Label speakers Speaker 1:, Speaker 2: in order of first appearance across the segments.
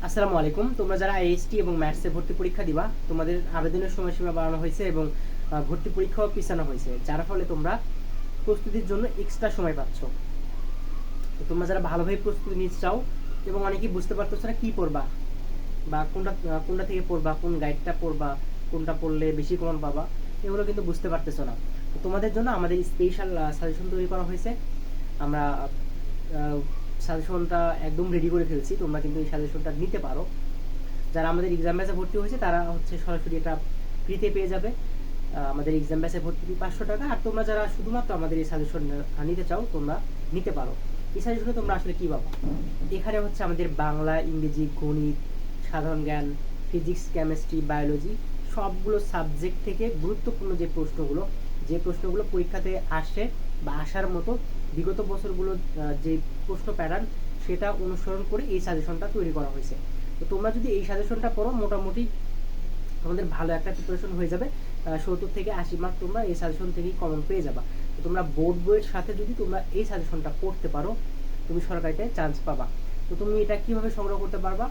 Speaker 1: আসসালামু আলাইকুম। তোমরা যারা আইএসটি এবং ম্যাথসে ভর্তি পরীক্ষা দিবা, তোমাদের আবেদনের সময়সীমা বাড়ানো হয়েছে এবং ভর্তি পরীক্ষাও পিছানো হয়েছে, যার ফলে তোমরা প্রস্তুতির জন্য এক্সট্রা সময় পাচ্ছ। তো তোমরা যারা ভালোভাবে প্রস্তুতি নিতে চাও এবং অনেকেই বুঝতে পারতেছ না কী পড়বা বা কোনটা থেকে পড়বা, কোন গাইডটা পড়বা, কোনটা পড়লে বেশি কমন পাবা, এগুলো কিন্তু বুঝতে পারতেছো না। তো তোমাদের জন্য আমাদের স্পেশাল সাজেশন তৈরি করা হয়েছে। আমরা সাজেশনটা একদম রেডি করে ফেলছি, তোমরা কিন্তু এই সাজেশনটা নিতে পারো। যারা আমাদের এক্সাম ব্যাচে ভর্তি হয়েছে তারা হচ্ছে সরাসরি এটা ফ্রিতে পেয়ে যাবে। আমাদের এক্সাম ব্যাচে ভর্তি ফি 500 টাকা। আর তোমরা যারা শুধুমাত্র আমাদের এই সাজেশন নিতে চাও তোমরা নিতে পারো। এই সাজেশনে তোমরা আসলে কী পাবো, এখানে হচ্ছে আমাদের বাংলা, ইংরেজি, গণিত, সাধারণ জ্ঞান, ফিজিক্স, কেমিস্ট্রি, বায়োলজি সবগুলো সাবজেক্ট থেকে গুরুত্বপূর্ণ যে প্রশ্নগুলো পরীক্ষাতে আসে বা আসার মতো বিগত বছরগুলো যে প্রশ্ন প্যাটার্ন সেটা অনুসরণ করে এই সাজেশনটা তৈরি করা হয়েছে। তো তোমরা যদি এই সাজেশনটা পড়ো মোটামুটি তোমাদের ভালো একটা প্রিপারেশন হয়ে যাবে। 70 থেকে 80 মার্ক তোমরা এই সাজেশন থেকেই কমন পেয়ে যাবা। তো তোমরা বোর্ড বইয়ের সাথে যদি তোমরা এই সাজেশনটা পড়তে পারো তুমি সরকারিতে চান্স পাবা। তো তুমি এটা কিভাবে সংগ্রহ করতে পারবা,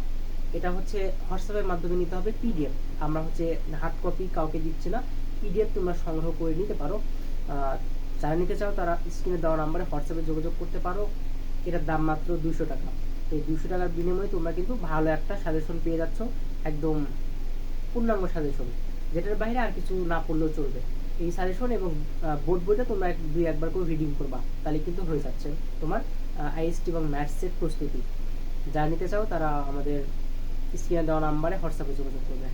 Speaker 1: এটা হচ্ছে হোয়াটসঅ্যাপের মাধ্যমে নিতে হবে পিডিএফ। আমরা হচ্ছে হার্ড কপি কাউকে দিচ্ছি না, পিডিএফ তোমরা সংগ্রহ করে নিতে পারো। যারা নিতে চাও তারা স্ক্রিনে দেওয়া নাম্বারে হোয়াটসঅ্যাপে যোগাযোগ করতে পারো। এটার দাম মাত্র 200 টাকা। তো এই 200 টাকার বিনিময়ে তোমরা কিন্তু ভালো একটা সাজেশন পেয়ে যাচ্ছ, একদম পূর্ণাঙ্গ সাজেশন, যেটার বাইরে আর কিছু না পড়লেও চলবে। এই সাজেশন এবং বোর্ড বইটা তোমরা দুই একবার করে রিডিং করবা, তাহলে কিন্তু হয়ে যাচ্ছে তোমার আইএসটি এবং ম্যাথসের প্রস্তুতি। যা নিতে চাও তারা আমাদের স্ক্রিনে দেওয়া নাম্বারে হোয়াটসঅ্যাপে যোগাযোগ করবে।